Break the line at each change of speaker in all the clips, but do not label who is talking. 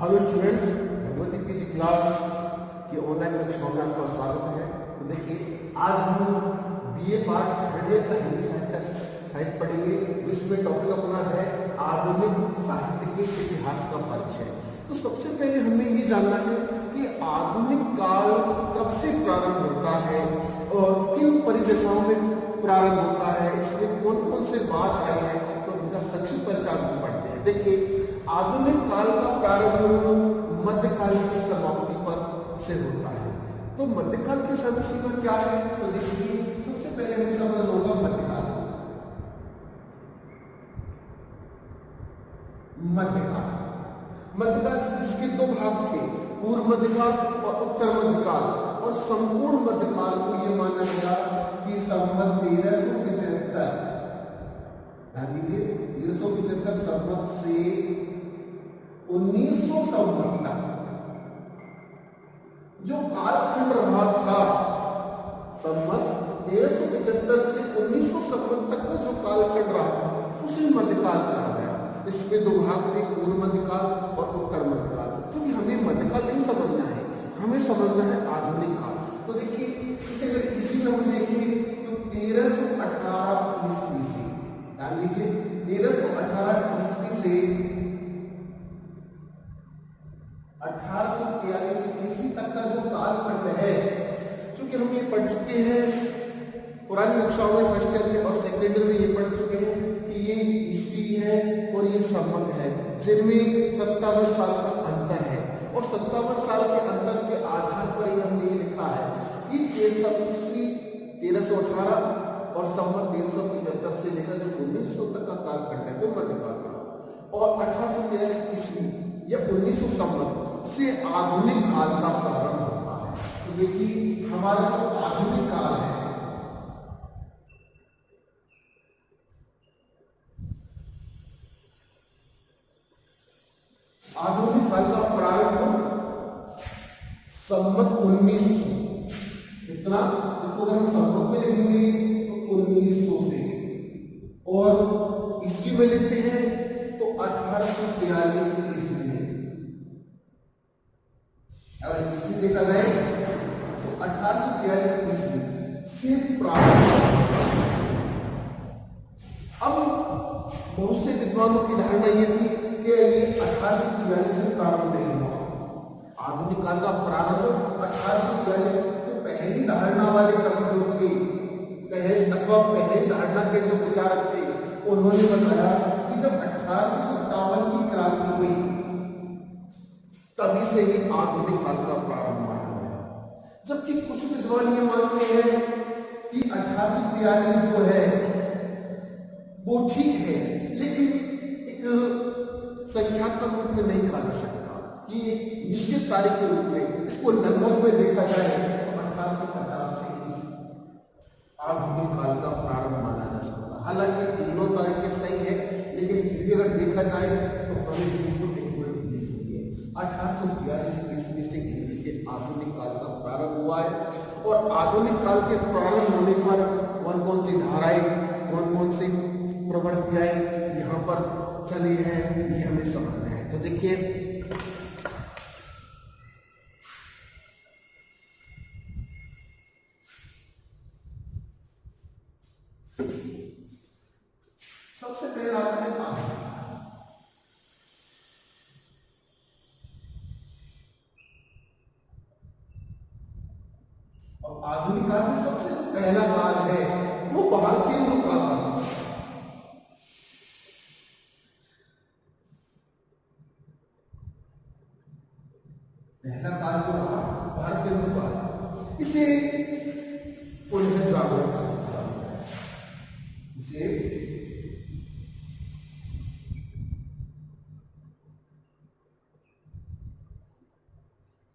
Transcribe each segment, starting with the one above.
Hello students, Bhagwati PG class की online कक्षाओं में आपका स्वागत है। तो देखिए, आज हम बीए पार्ट थर्ड ईयर का हिंदी साहित्य पढ़ेंगे, जिसमें टॉपिक अपना है आधुनिक साहित्य के इतिहास का परिचय। तो सबसे पहले हमें ये जानना है कि आधुनिक काल कब से प्रारंभ होता है और किन परिदशाओं में प्रारंभ होता है, इसमें कौन कौन से बात आई है, तो इनका संक्षिप्त परिचय हम पढ़ते हैं। देखिए, आधुनिक काल का प्रारंभ मध्यकाल की समाप्ति पर से होता है। तो मध्यकाल की समय सीमा क्या है? तो देखिए, सबसे पहले हम समझ होगा मध्यकाल। मध्यकाल जिसके दो भाग थे, पूर्व मध्यकाल और उत्तर मध्यकाल, और संपूर्ण मध्यकाल को यह माना गया कि संवत 1375 ध्यान दीजिए 1375 संवत से 1900 संवत तक जो कालखंड रहा था, संवत 1375 से 1900 संवत तक का जो कालखंड रहा था, उसे मध्यकाल कहा गया। इसमें दो भाग थे, पूर्व मध्यकाल और उत्तर मध्यकाल। क्योंकि हमें मध्यकाल नहीं समझना है, हमें समझना है आधुनिक काल। तो देखिए, इसे अगर इसी में हम देखें तो 1318 ईस्वी से, ध्यान दीजिए 1318 ईस्वी से 1843 ईस्वी तक का जो कालखंड है, क्योंकि हम ये पढ़ चुके हैं पुरानी कक्षाओं में, फर्स्ट ईयर में और सेकेंड ईयर में ये पढ़ चुके हैं कि ये ईस्वी है और ये संवत है, जिनमें 57 साल का अंतर है। और 57 साल के अंतर के आधार पर ही हमने ये लिखा है कि ईस्वी 1318 और संवत 1375 से लेकर जो 1900 तक का कालखंड है वो मध्यकाल का, और 1843 ईस्वी या 1900 संवत से आधुनिक काल का प्रारंभ होता है। तो देखिए, हमारा जो आधुनिक काल है, आधुनिक काल का प्रारंभ संवत 1900, कितना, इसको अगर हम संवत में लिखेंगे तो 1900 से, और ईस्वी में लिखते हैं तो 1843 ईस्वी में। अगर ईस्वी देखा जाए तो 1843 ईस्वी से प्रारंभ। अब बहुत से विद्वानों की धारणा ये थी कि ये 1843 से प्रारंभ नहीं हुआ। आधुनिक काल का प्रारंभ 1843 तो पहली धारणा वाले कवि जो थे, पहली धारणा के जो विचारक थे, उन्होंने बताया कि जब 1857 की क्रांति हुई तभी से ही आधुनिक काल का प्रारंभ माना गया। जबकि कुछ विद्वान ये मानते हैं कि 1843 जो है वो ठीक है, लेकिन एक संख्यात्मक रूप में नहीं कहा जा सकता कि एक निश्चित तारीख के रूप में, इसको लगभग में देखा जाए तो 1850 से आधुनिक काल का प्रारंभ माना जा सकता। हालांकि तीनों तारीखें सही है, लेकिन फिर भी अगर देखा जाए तो हमें बिल्कुल एक्यूरेट नहीं चाहिए। 1843 ईस्वी से हिंदी के आधुनिक काल का प्रारंभ हुआ है। और आधुनिक काल के प्रारंभ होने पर कौन कौन सी धाराएं, कौन कौन सी प्रवृत्तियां यहाँ पर चली है, ये हमें समझना है। तो देखिए, सबसे पहला आता है आधुनिक काल। और आधुनिक काल में सबसे पहला काल है वो भारतीय काल है। पहला काल जो रहा भारतीय काल, इसे पुनः जागरण कहा जाता है।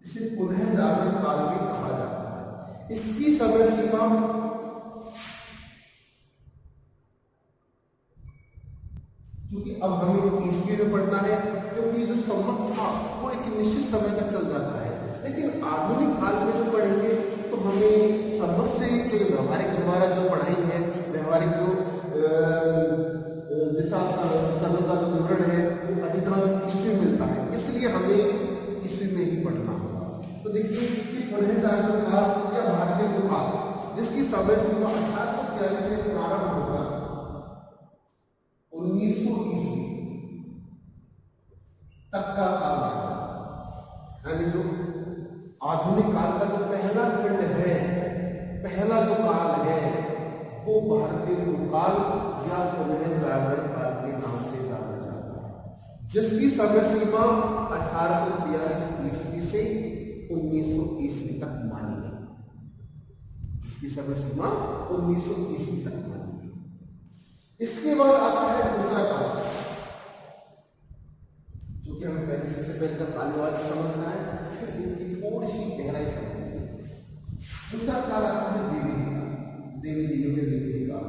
इसे पुनः जागरण काल भी कहा जाता है। इसकी समय सीमा क्योंकि अब हमें ईस्वी में पढ़ना है, क्योंकि जो संवत था वो एक निश्चित समय तक चल जाता है। लेकिन आधुनिक काल में जो पढ़ेंगे तो हमें संवत से जो व्यवहारिक हमारा जो पढ़ाई है, व्यवहारिक जो दिशा समय का जो विवरण है, वो अधिकांश ईस्वी मिलता है। इसलिए हमें पुनः जागरण काल या भारतीय काल, जिसकी समय सीमा 1843 से प्रारंभ होकर 1900 ईस्वी तक का काल है। यानी जो आधुनिक काल का जो पहला खंड है, पहला जो काल है, वो भारतीय काल या पुनः जागरण काल के नाम से जाना जाता है, जिसकी समय सीमा 1843 ईस्वी से 1900 ईस्वी तक मानी गई। इसकी समय सीमा 1900 ईस्वी तक मानी गई। इसके बाद आता है दूसरा काल, जो कि हमें पहले सबसे पहले का कालवाद समझना है, फिर इनकी थोड़ी सी गहराई समझनी है। दूसरा काल आता है द्विवेदी काल, द्विवेदी युग, द्विवेदी काल।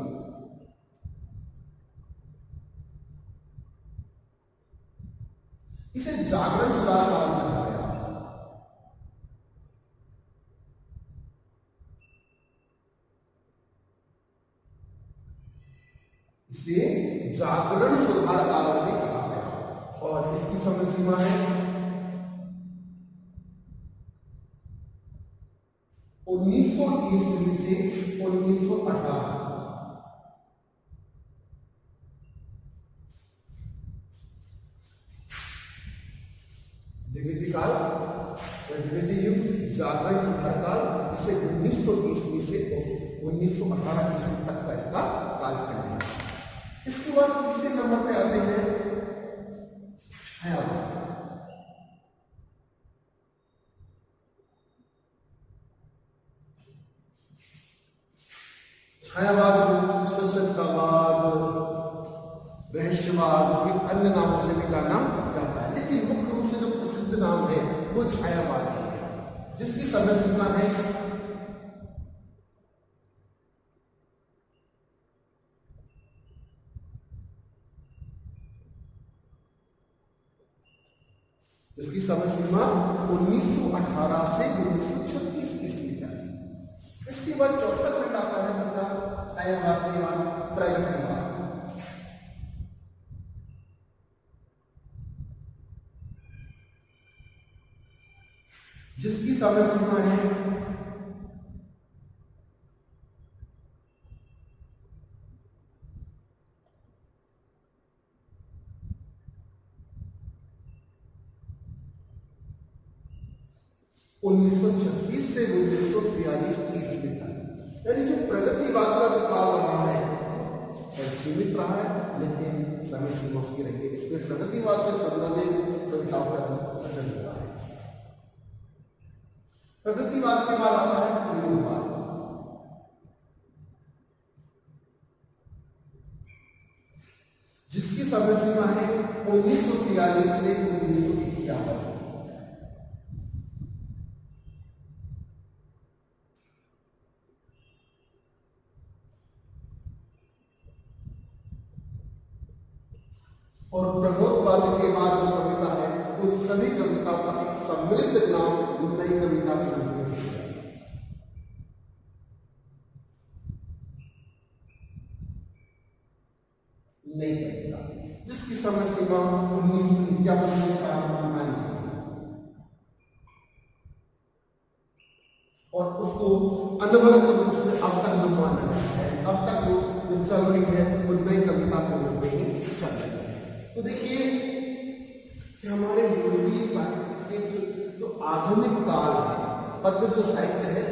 इसे जागरण सुधार काल कहा गया। इसे जागरण सुधार काल भी कहा गया और इसकी समय सीमा है 1900 ईस्वी से 1918। द्विवेदी काल या द्विवेदी युग, जागरण सुधार काल, इसे 1900 ईस्वी से 1918 ईस्वी तक का इसका कालखंड है। इसके बाद तीसरे नंबर पे आते हैं छायावाद। छायावाद, स्वच्छतावाद, रहस्यवाद, ये अन्य नामों से भी जाना जाता है, लेकिन मुख्य रूप से जो प्रसिद्ध नाम है वो छायावाद है, जिसकी समय सीमा है 1918 से 1936 ईस्वी तक। इसके बाद चौथा खंड आता है अपना छायावाद के बाद प्रगतिवाद, जिसकी समय सीमा है 1936 से 1943 ईस्वी तक। यानी जो प्रगतिवाद का जो काल रहा है सीमित रहा है, लेकिन समय सीमा उसकी रही है। इसमें प्रगतिवाद से संबंधित कविताओं का सृजन हुआ है। प्रगतिवाद के बाद आता है प्रयोगवाद, जिसकी समय सीमा है 1943 से 1951। और प्रयोगवाद के बाद जो कविता है उन सभी कविताओं का एक समृद्ध नाम नई कविता के रूप में है। नई कविता, जिसकी समय सीमा 1951 में प्रारंभ हुई और उसको अनवरत रूप से अब तक जो माना गया है, अब तक जो चल रही है वो नई कविता के रूप में ही चल रही है। तो देखिए कि हमारे हिंदी साहित्य के जो आधुनिक काल है, पद्य जो साहित्य है,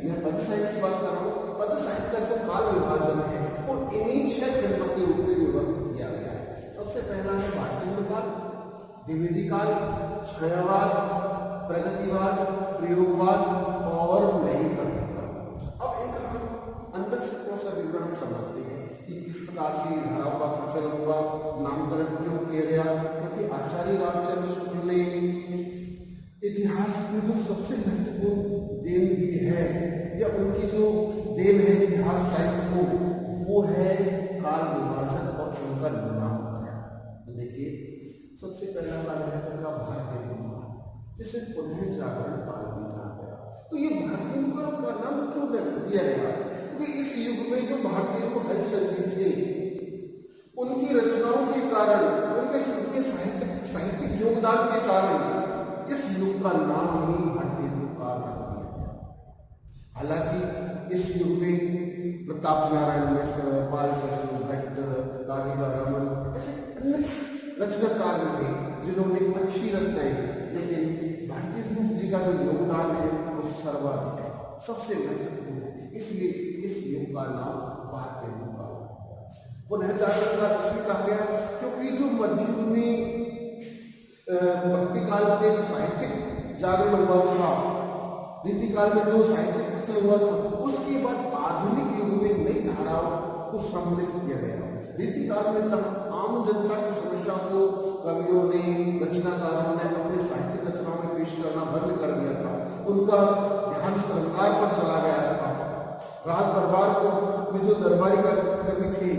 मैं पद्य साहित्य की बात कर रहा हूँ। पद्य साहित्य का जो काल विभाजन है वो इन्हीं 6 खंडों के रूप में विभक्त किया गया है। सबसे पहला है भारतीय काल, द्विवेदी काल, छायावाद, प्रगतिवाद, प्रयोगवाद और नई कविता। अब इनका हम अंदर से थोड़ा सा विवरण समझते हैं कि किस प्रकार से धाराओं का प्रचलन हुआ, नामकरण क्यों किया गया। क्योंकि आचार्य रामचंद्र शुक्ल ने इतिहास में जो सबसे महत्वपूर्ण देन दी है या उनकी जो देन है इतिहास साहित्य को, वो है काल विभाजन और उनका नामकरण। तो देखिए सबसे पहला काल है उनका भारतीय काल, जिसे पुनः जागरण काल भी कहा गया। तो ये भारतीय काल का नाम क्यों दिया गया? क्योंकि इस युग में जो भारतीय को हरिश्चंद्र जी थे, उनकी रचनाओं के कारण, उनके साहित्यिक योगदान के कारण इस युग का नाम ही भारतीय काल प्रताप नारायण मिश्र, बालकृष्ण भट्ट, राधिका रमन, ऐसे अनेक रचनाकार थे जिन्होंने अच्छी रचनाएं की, लेकिन भारतीय रूप जी का जो योगदान है वो सर्वाधिक है, सबसे महत्वपूर्ण है। इसलिए इस युग का नाम भारतीय युग का पुनः जागरण का इसलिए कहा गया क्योंकि जो मध्य युग में भक्ति काल में जो साहित्यिक जागरण हुआ था, रीति काल में जो साहित्यिक प्रचलन हुआ था, उसके बाद आधुनिक युग में नई धाराओं को सम्मिलित किया गया। रीति काल में जब आम जनता की समस्या को कवियों ने, रचनाकारों ने अपने साहित्यिक रचनाओं में पेश करना बंद कर दिया था, उनका ध्यान सरकार पर चला गया था। राज दरबार में जो दरबारी कवि थे,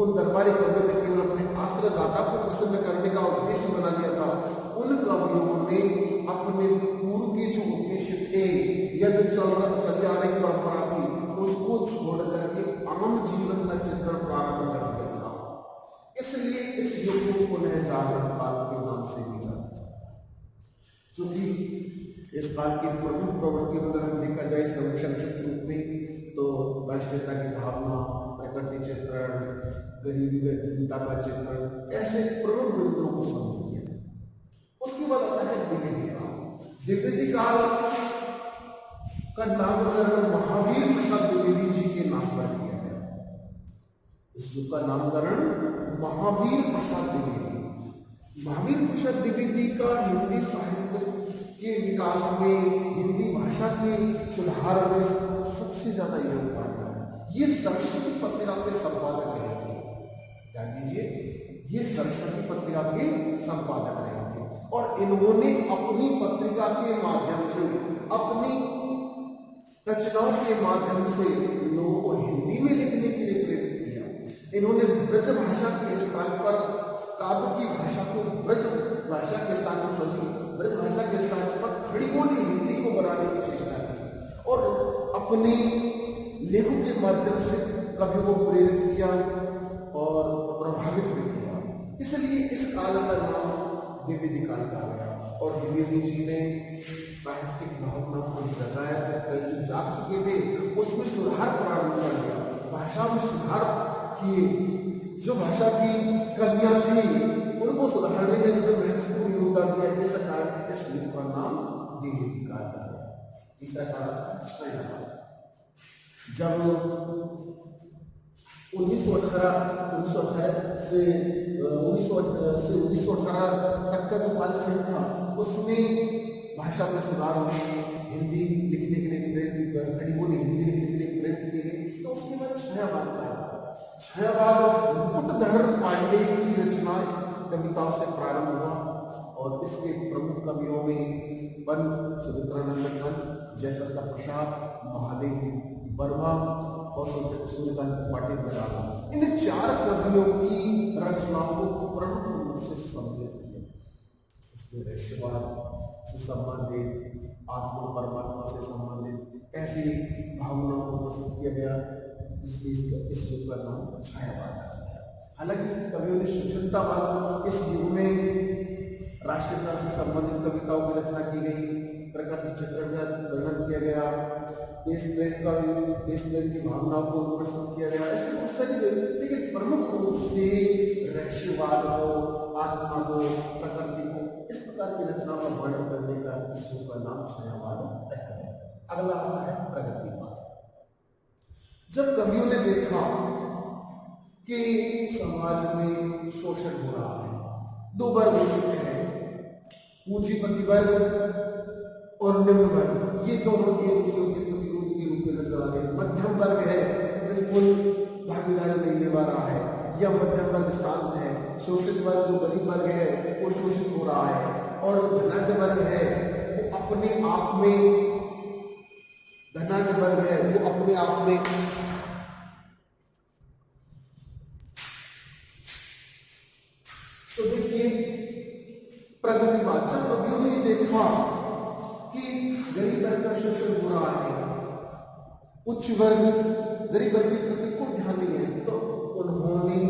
उन दरबारी कवियों ने केवल अपने आश्रयदाता को प्रसन्न करने का उद्देश्य बना लिया था। उन कवियों ने अपने पूर्व के जो उद्देश्य थे या जो चली आ रही परंपरा थी, उसको छोड़ करके आम जीवन का चित्रण प्रारंभ कर दिया था। इसलिए इस युग को पुनः जागरण काल के नाम से भी जाना जाता है। क्योंकि इस काल की प्रमुख प्रवृत्ति अगर हम देखा जाए संक्षिप्त रूप में, तो राष्ट्रीयता की भावना, प्रकृति चित्रण, गरीबी व दीनता का चित्रण, ऐसे प्रमुख बिंदुओं को समझ किया। उसके बाद आता है द्विवेदी काल। द्विवेदी काल का नामकरण महावीर प्रसाद द्विवेदी जी के नाम पर किया गया। इस युग का नामकरण महावीर प्रसाद द्विवेदी। महावीर प्रसाद द्विवेदी का हिंदी साहित्य के विकास में, हिंदी भाषा के सुधार में सबसे ज्यादा योगदान रहा। ये सरस्वती पत्रिका के संपादक रहे थे। ध्यान दीजिए, ये सरस्वती पत्रिका के संपादक रहे थे और इन्होंने अपनी पत्रिका के माध्यम से, अपनी रचनाओं के माध्यम से लोगों को हिंदी में लिखने के लिए प्रेरित किया। इन्होंने ब्रज भाषा के स्थान पर काव्य की भाषा को ब्रज भाषा के स्थान पर खड़ी बोली हिंदी को बनाने की चेष्टा की और अपने लेखों के माध्यम से कवियों को प्रेरित किया और प्रभावित भी किया। इसलिए इस काल का नाम द्विवेदी काल कहा गया। और द्विवेदी जी ने साहित्यिक भावना को जगाया, जो जाग चुके थे उसमें सुधार प्रारंभ कर दिया, भाषा में सुधार किए। जो भाषा की कमियां थी उनको सुधारने के लिए महत्वपूर्ण योगदान दिया। इस कारण इस युग का नाम द्विवेदी काल का है। तीसरा काल छायावाद। जब 1918 से 1918 तक का जो कालखंड था, उसमें भाषा में सुधार हुए, हिंदी लिखने के लिए प्रेरित, खड़ी बोली हिंदी लिखने के लिए प्रेरित किए गए। तो उसके बाद छायावाद का, छायावाद मुकुटधर पांडे की रचनाएं, कविताओं से प्रारंभ हुआ और इसके प्रमुख कवियों में पंत सुमित्रानंद पंत, जयशंकर प्रसाद, महादेव वर्मा और सूर्यकांत पाटिल बराला, इन चार कवियों की रचनाओं को प्रमुख रूप से सम्मिलित किया। इसमें रहस्यवाद से संबंधित, आत्मा परमात्मा से संबंधित ऐसी भावनाओं को प्रस्तुत किया गया, जिसलिए इस युग का नाम छायावाद है। हालांकि कवियों ने सुचिंतावाद, इस युग में राष्ट्रीयता से संबंधित कविताओं की रचना की गई, प्रकृति चित्रण का वर्णन किया गया, देश प्रेम की भावना को प्रस्तुत किया गया। ऐसे बहुत सारी, लेकिन प्रमुख रूप से रहस्यवाद को, आत्मा को, प्रकृति को, इस प्रकार की रचना का वर्णन करने का इस युग का नाम छायावाद है। अगला आता है प्रगतिवाद। जब कवियों ने देखा कि समाज में शोषण हो रहा है, दो वर्ग हो चुके हैं, पूंजीपति वर्ग और निम्न वर्ग, ये दोनों एक दूसरे के प्रतिरोधी के रूप में नजर आ रहे। मध्यम वर्ग है बिल्कुल भागीदारी नहीं निभा रहा है, या मध्यम वर्ग शांत है। शोषित वर्ग, जो गरीब वर्ग है, वो शोषित हो रहा है, और जो धनाढ्य वर्ग है वो अपने आप में, धनाढ्य वर्ग है वो अपने आप में तो देखिए प्रगतिवाद। जब कवियों ने देखा कि गरीब वर्ग का शोषण हो रहा है, उच्च वर्ग गरीब वर्ग के प्रति कोई ध्यान नहीं है, तो उन्होंने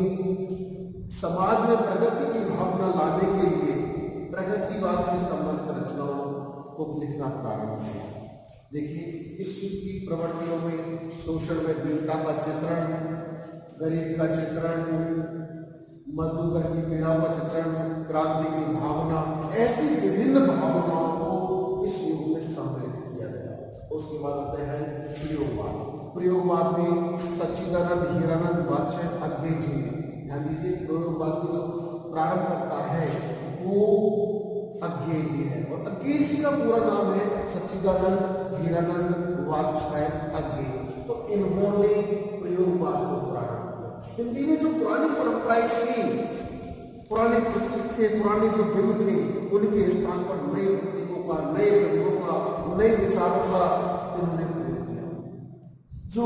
समाज में प्रगति की भावना लाने के लिए प्रगतिवाद से संबंधित रचनाओं को लिखना प्रारंभ किया। देखिए, इस युग की प्रवृत्तियों में शोषण व दीनता का चित्रण, गरीब का चित्रण, मजदूर वर्ग की पीड़ा का चित्रण, क्रांति की भावना, ऐसी विभिन्न भावनाओं को इस युग में सम्मिलित किया गया। उसके बाद आते हैं प्रयोगवाद। प्रयोगवाद में सच्चिदानंद हीरानंद वात्स्य अज्ञे जी ने, ध्यान दीजिए, प्रयोगवाद की जो प्रारंभ करता है वो अज्ञे जी है, और अज्ञे जी का पूरा नाम है सच्चिदानंद हीरानंद वात्स्य अज्ञे। तो इन्होंने प्रयोगवाद को प्रारंभ किया। हिंदी में जो पुरानी परंपराएं थी, पुराने प्रतीक थे, पुराने जो बिंब थे, उनके स्थान पर नए प्रतीकों का, नए बिंबों का, नए विचारों का इन्होंने प्रयोग किया। जो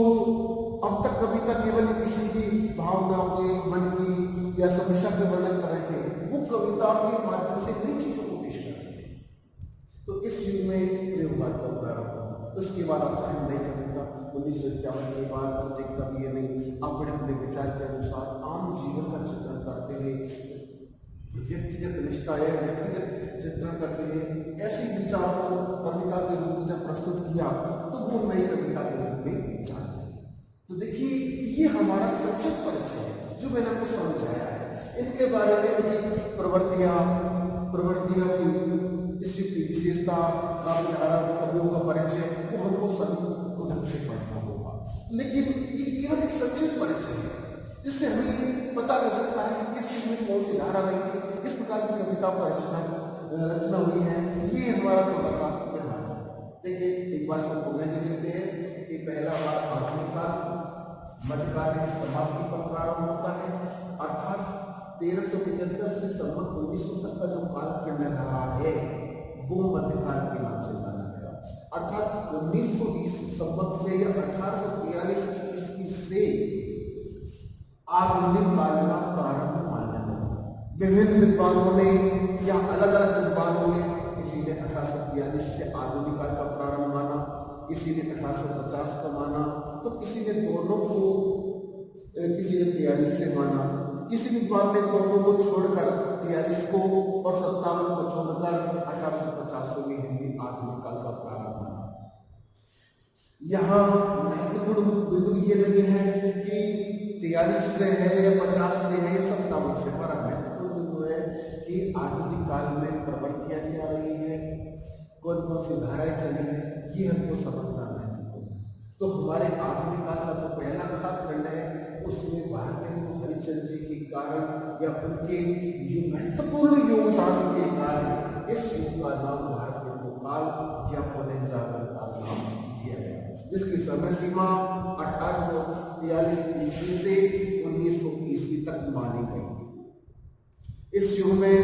अब तक कविता केवल किसी की भावनाओं के, मन की या समस्या के वर्णन कर रहे थे, वो कविता के माध्यम से नई चीजों को पेश कर रहे थे। तो इस युग में प्रयोगवाद का प्रारंभ हुआ। उसके बाद आता है नई कविता। 1951 के बाद प्रत्येक कवि ने अपने अपने विचार के अनुसार आम जीवन का चित्रण करते हैं, व्यक्तिगत निष्ठा है, व्यक्तिगत चित्रण करते हैं। ऐसी विचार को कविता के रूप में जब प्रस्तुत किया तो वो नई कविता के रूप में जानते हैं। तो देखिए, ये हमारा संक्षिप्त परिचय है जो मैंने आपको समझाया है। इनके बारे में इनकी प्रवृत्तियां की इस युग की विशेषता, काव्यधारा, कवियों का परिचय, वो हमको सभी को ढंग से पढ़ना होगा। लेकिन ये केवल एक संक्षिप्त परिचय है जिससे हमें ये पता लग सकता है कि किस चीज में कौन सी धारा रही थी, किस प्रकार की कविता का रचना हुई है। ये हमारा थोड़ा सा ध्यान है। देखिए, एक बात हम बोलने के लिए हैं कि पहला बार आधुनिक काल मध्यकाल की समाप्ति पर प्रारंभ होता है, अर्थात 1375 से संवत 1900 तक का जो कालखंड रहा है वो मध्यकाल के नाम से जाना गया। अर्थात 1920 संवत से या 1843 ईस्वी से आधुनिक काल का प्रारंभ माना गया। विभिन्न विद्वानों ने या अलग अलग विद्वानों ने, किसी ने 1843 से आधुनिक काल का प्रारंभ माना, किसी ने 1850 का माना, तो किसी ने दोनों को, किसी ने 43 से माना, किसी विद्वान ने दोनों को छोड़कर 43 को और 57 को छोड़कर 1850 में हिंदी आधुनिक काल का प्रारंभ माना। यहाँ महत्वपूर्ण बिंदु ये नहीं है कि 43 से है या 50 से है या 57 से। हमारा महत्वपूर्ण बिंदु है कि आधुनिक काल में प्रवृत्तियां क्या रही है, कौन कौन सी धाराएं चली है, ये हमको समझना महत्वपूर्ण है। तो हमारे आधुनिक काल का जो पहला कालखंड है उसमें भारतेंदु हरिश्चंद्र जी के कारण या उनके महत्वपूर्ण योगदान के कारण इस युग का नाम भारतेंदु काल या पुनर्जागरण का नाम दिया गया, जिसकी समय सीमा 1843 ईस्वी से 1900 ईस्वी तक मानी गई। इस युग में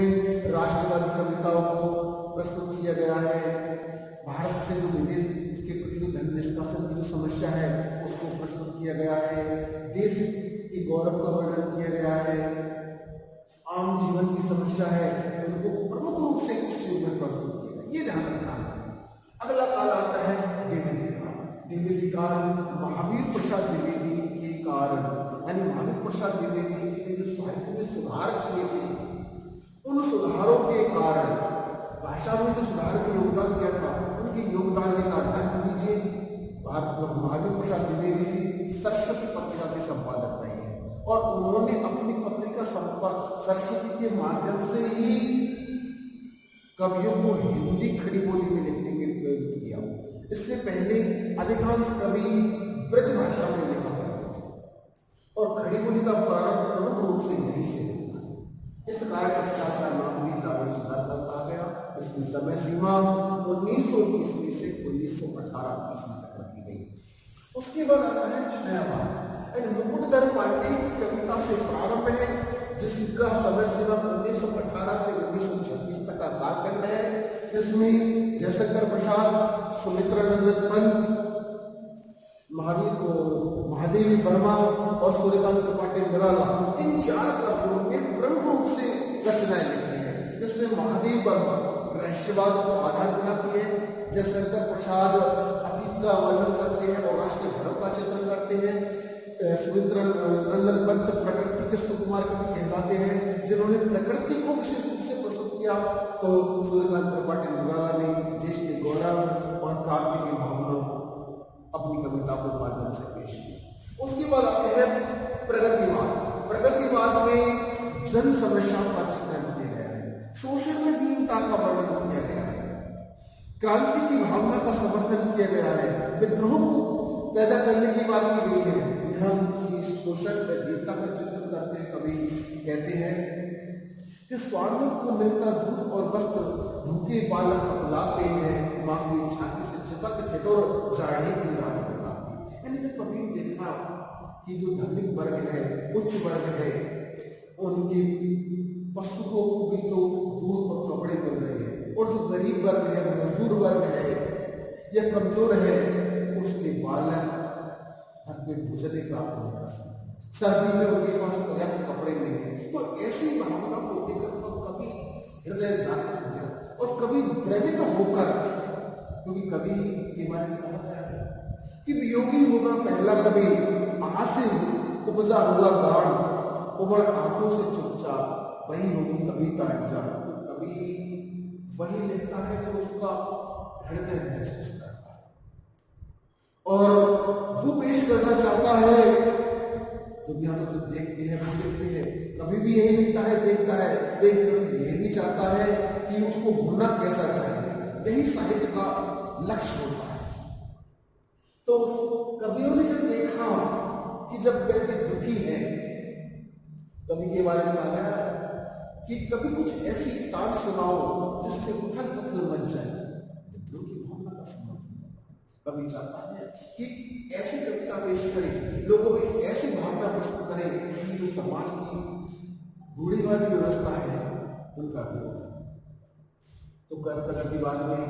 राष्ट्रवादी कविताओं को प्रस्तुत किया गया है। भारत से जो विदेश के प्रति जो धन निष्कासन की जो समस्या है उसको प्रस्तुत किया गया है। देश की गौरव का वर्णन किया गया है। आम जीवन की समस्या है उनको प्रमुख रूप से इस युग में प्रस्तुत किया गया, ये ध्यान रखना है। अगला काल आता है द्विवेदी काल। द्विवेदी काल महावीर प्रसाद द्विवेदी के कारण, यानी महावीर प्रसाद द्विवेदी जी ने जो साहित्य में सुधार किए थे, उन सुधारों के कारण, भाषा में जो सुधार का योगदान दिया था, उनके योगदान के कारण लीजिए महावीर प्रसाद द्विवेदी जी सरस्वती पत्रिका के संपादक रहे हैं और उन्होंने अपनी पत्रिका सरस्वती के माध्यम से ही कवियों को हिंदी खड़ी बोली में लिखने के लिए प्रेरित किया। इससे पहले अधिकांश कवि ब्रज भाषा में लिखा करते थे और खड़ी बोली का प्रारंभ प्रमुख रूप से यहीं से होता है। इस कारण इस काल का नाम भी जागरण सुधार कहा गया। इसकी समय सीमा 1900 ईस्वी से 1918 ईस्वी तक रखी गई। उसके बाद आता है छायावाद। मुकुटधर पांडे की कविता से प्रारंभ है, जिसका समय सीमा 1918 से 1936 तक का कालखंड है। इसमें जयशंकर प्रसाद, सुमित्रानंदन पंत, महादेवी वर्मा और सूर्यकांत त्रिपाठी निराला, इन 4 कवियों ने प्रमुख रूप से रचनाएं लिखी है। जिसमें महादेवी वर्मा रहस्यवाद को आधार बनाती है, जयशंकर प्रसाद अतीत का वर्णन करते हैं और राष्ट्रीय धर्म का चित्रण करते हैं, सुमित्रानंदन पंत प्रकृति के सुकुमार कवि कहलाते हैं जिन्होंने प्रकृति को विशेष रूप से प्रस्तुत किया। तो सूर्यकांत त्रिपाठी निराला ने देश के गौरव और क्रांति की भावना क्रांति की भावना का समर्थन किया गया है, विद्रोह को पैदा करने की बात की गई है। यहाँ शोषण व दीनता का चित्रण करते हैं। कवि कहते हैं कि स्वामियों को मिलता दूध और वस्त्र भूखे बालक अपलाते हैं, माँ की छाती से चिपक ठिठुर जाड़े की रात बताती। यानी जब कवि ने देखा कि जो धनिक वर्ग है, उच्च वर्ग है, उनके पशुओं को भी तो दूध और कपड़े मिल रहे हैं, और जो गरीब वर्ग है, मजदूर वर्ग है या कमजोर है, उसके बालक अपने भोजन प्राप्त नहीं कर सकते, सर्दी में उनके पास पर्याप्त कपड़े नहीं है। तो ऐसी भावना को देखकर तो कभी हृदय जागृत हो गया और कभी द्रवित होकर, क्योंकि कवि के बारे में कहा गया है कि वियोगी होगा पहला कवि, आहा से उपजा हुआ गान, उमड़ आंखों से चुपचाप, वही होगी कविता जान। तो कवि वही लिखता है जो उसका हृदय महसूस करता है और वो पेश करना चाहता है। दुनिया तो जो देखते हैं वो देखते हैं, कभी भी यही लिखता है, देखता है, लेकिन कभी यह भी चाहता है कि उसको होना कैसा चाहिए। यही साहित्य का लक्ष्य होता है। तो कवियों ने जब देखा कि जब व्यक्ति दुखी है, कवि के बारे में कहा गया कि कभी कुछ ऐसी तान सुनाओ जिससे उथल पुथल मच जाए, विद्रोह की भावना का समर्थन करना। कवि चाहता है कि ऐसी कविता पेश करें, लोगों में ऐसी भावना प्रस्तुत करें कि जो समाज की रूढ़िवादी व्यवस्था है उनका विरोध है। तो प्रगतिवाद में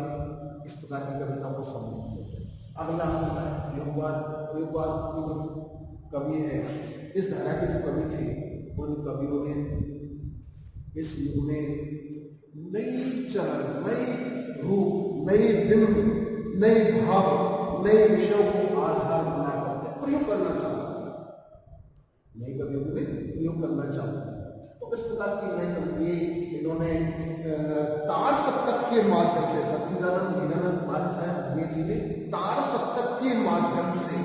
इस प्रकार की कविता को सम्मिलित किया गया। अगला होता है प्रयोगवाद की जो कवि है, इस धारा के जो कवि थे, उन कवियों ने इस युग में नई चलन, नई रूप, नई बिंब, नए भाव, नए विषयों को आधार बना करके प्रयोग करना चाहते हैं। नई कवियों ने प्रयोग करना चाहते हैं। तो इस प्रकार की नई कवि इन्होंने तार सप्तक के माध्यम से, सच्चिदानंद हीरानंद बादशाह जी ने तार सप्तक के माध्यम से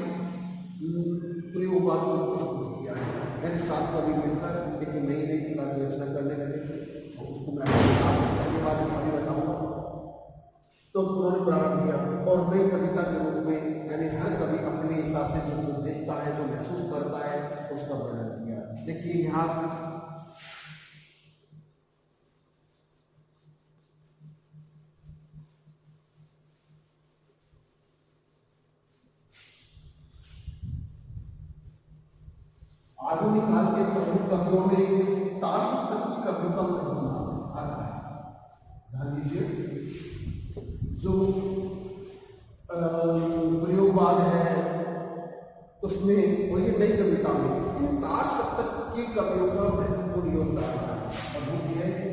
प्रयोगवाद को प्रस्तुत किया है। यानी 7 कवि मिलकर एक नई नई प्रकार की रचना करने लगे थे। तो उसको मैं के बारे में अभी बताऊंगा। तो उन्होंने प्रारंभ किया और नई कविता के रूप में, यानी हर कवि अपने हिसाब से जो देखता है, जो महसूस करता है, उसका वर्णन किया। देखिए यहाँ आधुनिक काल के प्रमुख कवियों में तार सप्तक की कवियों का नाम आता है। ध्यान दीजिए, जो प्रयोगवाद है उसमें वो ये नई कविता में इन तार सप्तक के कवियों का महत्वपूर्ण योगदान है। और वो ये है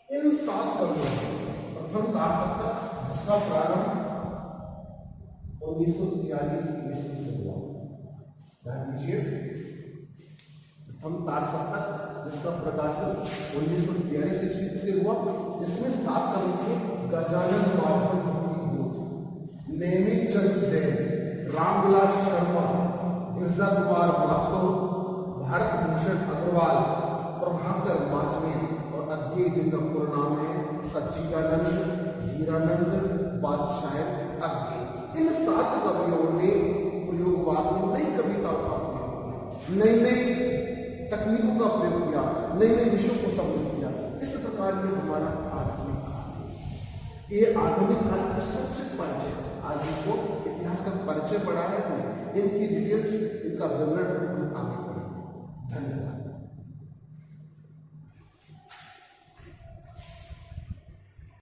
इन 7 कवियों प्रथम तार सप्तक जिसका प्रारंभ 1943 ईस्वी से हुआ, ध्यान दीजिए, प्रथम तार सप्तक जिसका प्रकाशन 1942 ईस्वी से हुआ, जिसमें 7 कवि थे: गजानन माधव भक्ति, नेमी चंद जैन, रामविलास शर्मा, मिर्जा कुमार माथुर, भारत भूषण अग्रवाल, प्रभाकर माचवे और अध्यय जिनका पूरा नाम है सच्चिदानंद हीरानंद बादशाह अध्यय। इन 7 कवियों ने प्रयोगवाद में नई कविताओं का प्रयोग किया, नई नई तकनीकों का प्रयोग किया, नए नए विषयों को समझ किया। इस प्रकार ये हमारा आधुनिक काल है। ये आधुनिक काल का संक्षिप्त परिचय, आज हमको इतिहास का परिचय पढ़ा है, इनकी डिटेल्स, इनका विवरण हम आगे पढ़ेंगे। धन्यवाद।